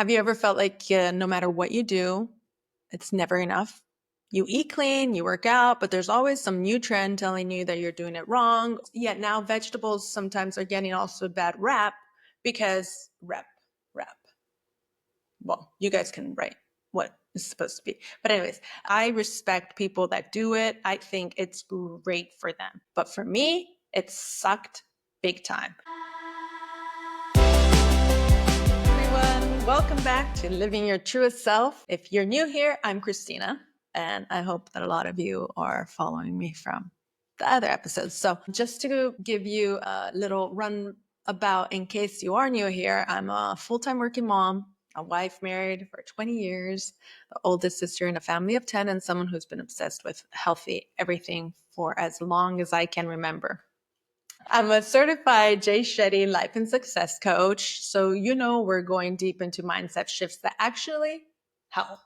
Have you ever felt like no matter what you do, it's never enough? You eat clean, you work out, but there's always some new trend telling you that you're doing it wrong. Yet now vegetables sometimes are getting also a bad rap because rep. Well, you guys can write what it's supposed to be. But anyways, I respect people that do it. I think it's great for them. But for me, it sucked big time. Everyone, welcome back to Living Your Truest Self. If you're new here, I'm Christina, and I hope that a lot of you are following me from the other episodes. So just to give you a little run about in case you are new here, I'm a full-time working mom, a wife married for 20 years, the oldest sister in a family of 10, and someone who's been obsessed with healthy everything for as long as I can remember. I'm a certified Jay Shetty life and success coach. So, we're going deep into mindset shifts that actually help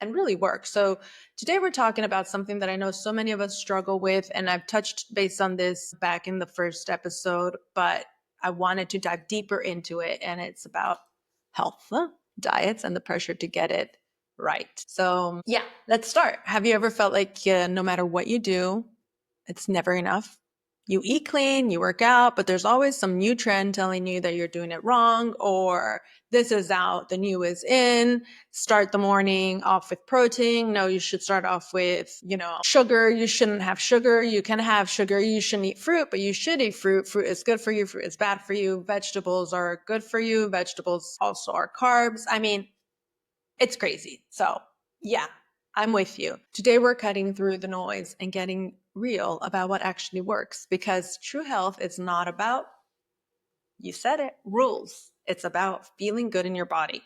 and really work. So, today we're talking about something that I know so many of us struggle with. And I've touched base on this back in the first episode, but I wanted to dive deeper into it. And it's about health, diets, and the pressure to get it right. So, yeah, let's start. Have you ever felt like no matter what you do, it's never enough? You eat clean, you work out, but there's always some new trend telling you that you're doing it wrong, or this is out, the new is in. Start the morning off with protein. No, you should start off with, sugar. You shouldn't have sugar. You can have sugar. You shouldn't eat fruit, but you should eat fruit. Fruit is good for you. Fruit is bad for you. Vegetables are good for you. Vegetables also are carbs. I mean, it's crazy. So, yeah, I'm with you. Today, we're cutting through the noise and getting real about what actually works, because true health is not about, you said it, rules. It's about feeling good in your body.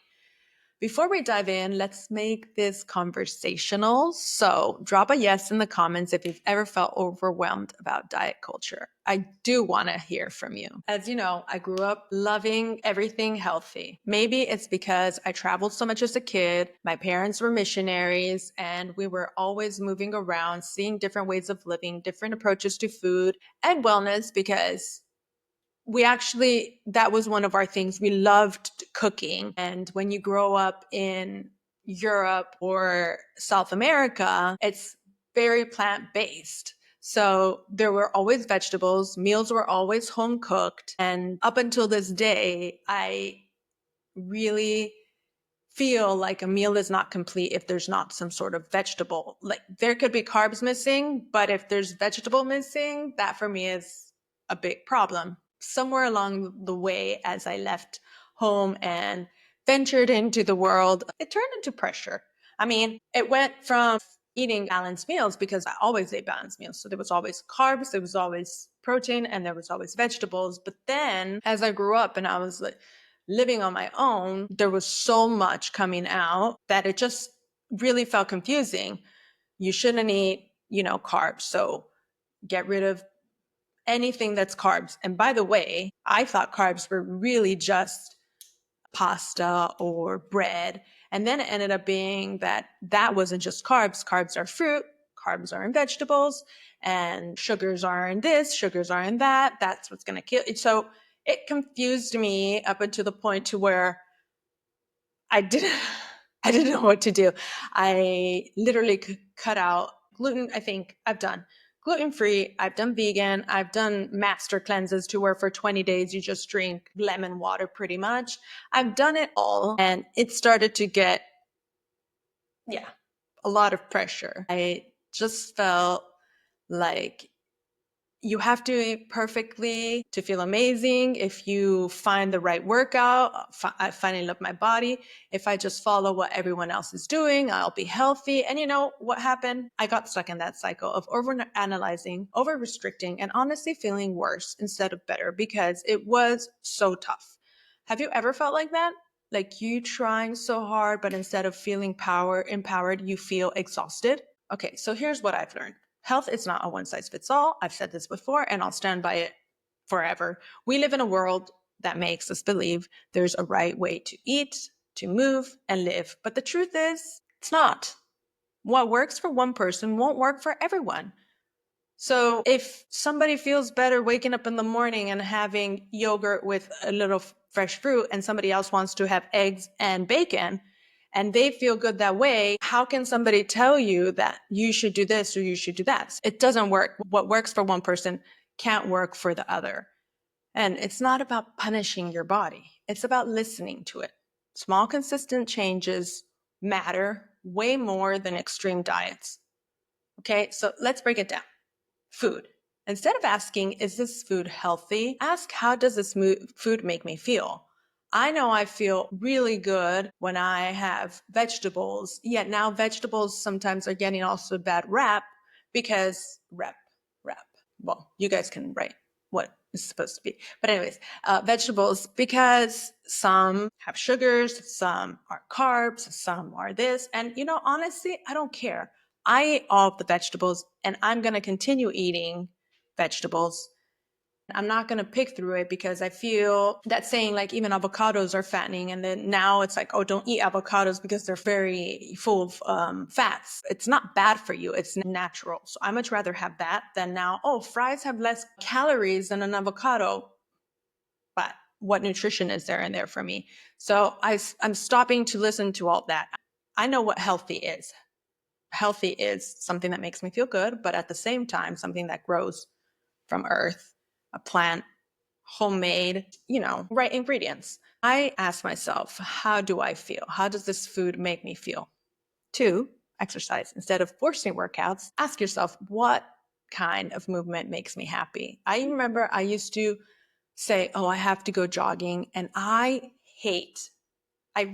Before we dive in, let's make this conversational. So drop a yes in the comments if you've ever felt overwhelmed about diet culture. I do want to hear from you. As you know, I grew up loving everything healthy. Maybe it's because I traveled so much as a kid. My parents were missionaries and we were always moving around, seeing different ways of living, different approaches to food and wellness, because that was one of our things. We loved cooking. And when you grow up in Europe or South America, it's very plant-based. So there were always vegetables, meals were always home cooked. And up until this day, I really feel like a meal is not complete if there's not some sort of vegetable. Like, there could be carbs missing, but if there's vegetable missing, that for me is a big problem. Somewhere along the way, as I left home and ventured into the world, it turned into pressure. I mean, it went from eating balanced meals, because I always ate balanced meals. So there was always carbs, there was always protein, and there was always vegetables. But then as I grew up and I was like living on my own, there was so much coming out that it just really felt confusing. You shouldn't eat, carbs. So get rid of anything that's carbs. And by the way, I thought carbs were really just pasta or bread. And then it ended up being that wasn't just carbs. Carbs are fruit, carbs are in vegetables, and sugars are in this, sugars are in that. That's what's going to kill it. So it confused me up until the point to where I didn't I didn't know what to do. I literally cut out gluten. I think I've done gluten-free, I've done vegan, I've done master cleanses to where for 20 days you just drink lemon water pretty much. I've done it all, and it started to get, a lot of pressure. I just felt like you have to eat perfectly to feel amazing. If you find the right workout, I finally love my body. If I just follow what everyone else is doing, I'll be healthy. And you know what happened? I got stuck in that cycle of over-analyzing, over-restricting, and honestly feeling worse instead of better, because it was so tough. Have you ever felt like that? Like you trying so hard, but instead of feeling empowered, you feel exhausted? Okay, so here's what I've learned. Health is not a one size fits all. I've said this before and I'll stand by it forever. We live in a world that makes us believe there's a right way to eat, to move, and live. But the truth is, it's not. What works for one person won't work for everyone. So if somebody feels better waking up in the morning and having yogurt with a little fresh fruit and somebody else wants to have eggs and bacon and they feel good that way, how can somebody tell you that you should do this or you should do that? It doesn't work. What works for one person can't work for the other. And it's not about punishing your body. It's about listening to it. Small, consistent changes matter way more than extreme diets. Okay, so let's break it down. Food. Instead of asking, is this food healthy? Ask, how does this food make me feel? I know I feel really good when I have vegetables, yet now vegetables sometimes are getting also a bad rap because rap. Well, you guys can write what it's supposed to be. But anyways, vegetables, because some have sugars, some are carbs, some are this. And, honestly, I don't care. I eat all of the vegetables and I'm going to continue eating vegetables. I'm not going to pick through it because I feel that saying like even avocados are fattening. And then now it's like, oh, don't eat avocados because they're very full of fats. It's not bad for you. It's natural. So I much rather have that than now, oh, fries have less calories than an avocado. But what nutrition is there in there for me? So I'm stopping to listen to all that. I know what healthy is. Healthy is something that makes me feel good, but at the same time, something that grows from earth, a plant, homemade, right ingredients. I ask myself, how do I feel? How does this food make me feel? 2, exercise. Instead of forcing workouts, ask yourself, what kind of movement makes me happy? I remember I used to say, oh, I have to go jogging. And I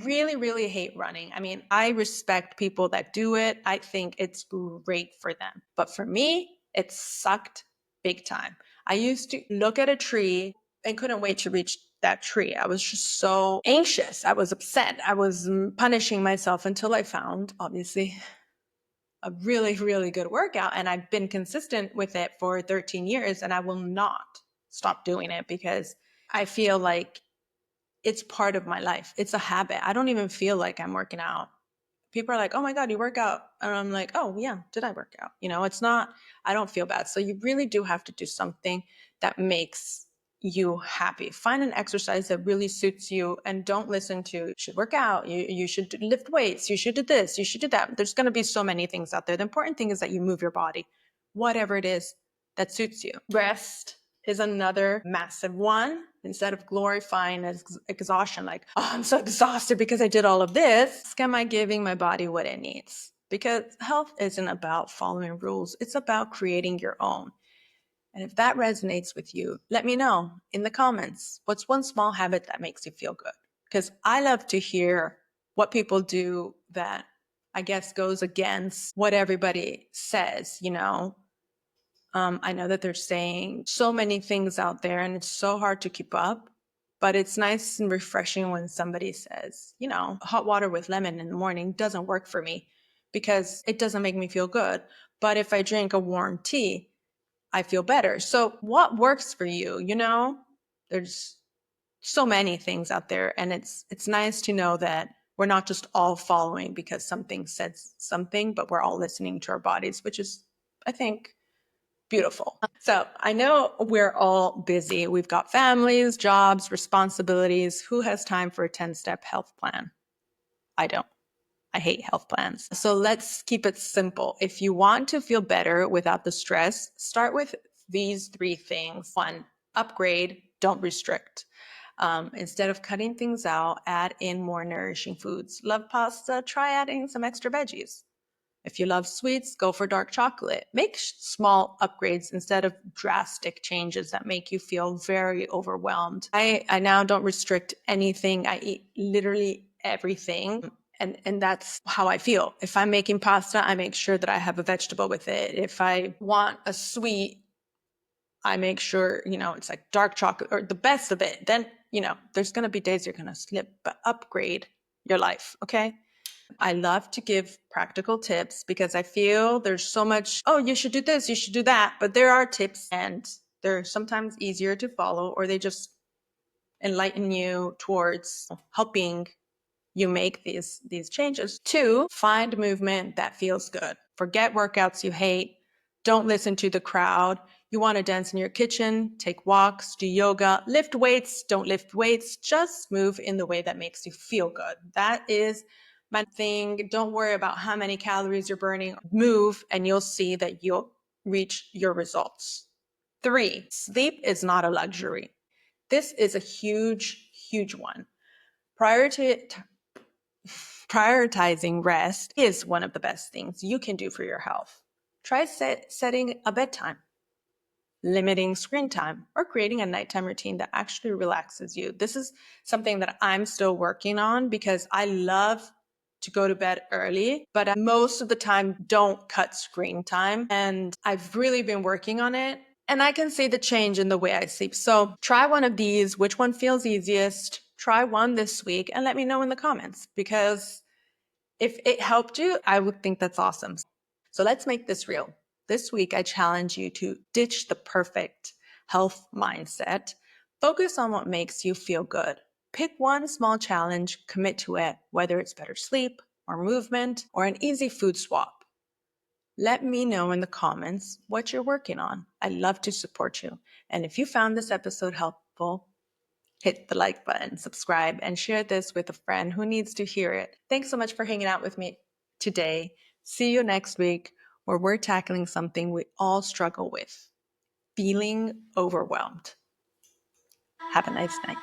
really, really hate running. I mean, I respect people that do it. I think it's great for them. But for me, it sucked big time. I used to look at a tree and couldn't wait to reach that tree. I was just so anxious. I was upset. I was punishing myself until I found, obviously, a really, really good workout. And I've been consistent with it for 13 years and I will not stop doing it because I feel like it's part of my life. It's a habit. I don't even feel like I'm working out. People are like, oh my God, you work out. And I'm like, oh yeah, did I work out? It's not, I don't feel bad. So you really do have to do something that makes you happy. Find an exercise that really suits you and don't listen to, you should work out, you should lift weights, you should do this, you should do that. There's going to be so many things out there. The important thing is that you move your body, whatever it is that suits you. Rest is another massive one. Instead of glorifying exhaustion, like, oh, I'm so exhausted because I did all of this, am I giving my body what it needs? Because health isn't about following rules. It's about creating your own. And if that resonates with you, let me know in the comments. What's one small habit that makes you feel good? Because I love to hear what people do that I guess goes against what everybody says, I know that they're saying so many things out there and it's so hard to keep up, but it's nice and refreshing when somebody says, hot water with lemon in the morning doesn't work for me because it doesn't make me feel good. But if I drink a warm tea, I feel better. So what works for you? There's so many things out there and it's nice to know that we're not just all following because something says something, but we're all listening to our bodies, which is, I think, beautiful. So I know we're all busy. We've got families, jobs, responsibilities. Who has time for a 10-step health plan? I don't. I hate health plans. So let's keep it simple. If you want to feel better without the stress, start with these 3 things. 1, upgrade, don't restrict. Instead of cutting things out, add in more nourishing foods. Love pasta? Try adding some extra veggies. If you love sweets, go for dark chocolate. Make small upgrades instead of drastic changes that make you feel very overwhelmed. I now don't restrict anything. I eat literally everything. And that's how I feel. If I'm making pasta, I make sure that I have a vegetable with it. If I want a sweet, I make sure, it's like dark chocolate or the best of it. Then, there's going to be days you're going to slip, but upgrade your life. Okay. I love to give practical tips because I feel there's so much, oh, you should do this, you should do that. But there are tips and they're sometimes easier to follow or they just enlighten you towards helping you make these changes. 2, find movement that feels good. Forget workouts you hate. Don't listen to the crowd. You want to dance in your kitchen, take walks, do yoga, lift weights, don't lift weights, just move in the way that makes you feel good. That is my thing. Don't worry about how many calories you're burning. Move and you'll see that you'll reach your results. 3, sleep is not a luxury. This is a huge, huge one. Prioritizing rest is one of the best things you can do for your health. Try setting a bedtime, limiting screen time, or creating a nighttime routine that actually relaxes you. This is something that I'm still working on because I love to go to bed early, but I most of the time don't cut screen time. And I've really been working on it. And I can see the change in the way I sleep. So try one of these, which one feels easiest. Try one this week and let me know in the comments, because if it helped you, I would think that's awesome. So let's make this real. This week, I challenge you to ditch the perfect health mindset. Focus on what makes you feel good. Pick one small challenge, commit to it, whether it's better sleep or movement or an easy food swap. Let me know in the comments what you're working on. I'd love to support you. And if you found this episode helpful, hit the like button, subscribe, and share this with a friend who needs to hear it. Thanks so much for hanging out with me today. See you next week, where we're tackling something we all struggle with: feeling overwhelmed. Have a nice night.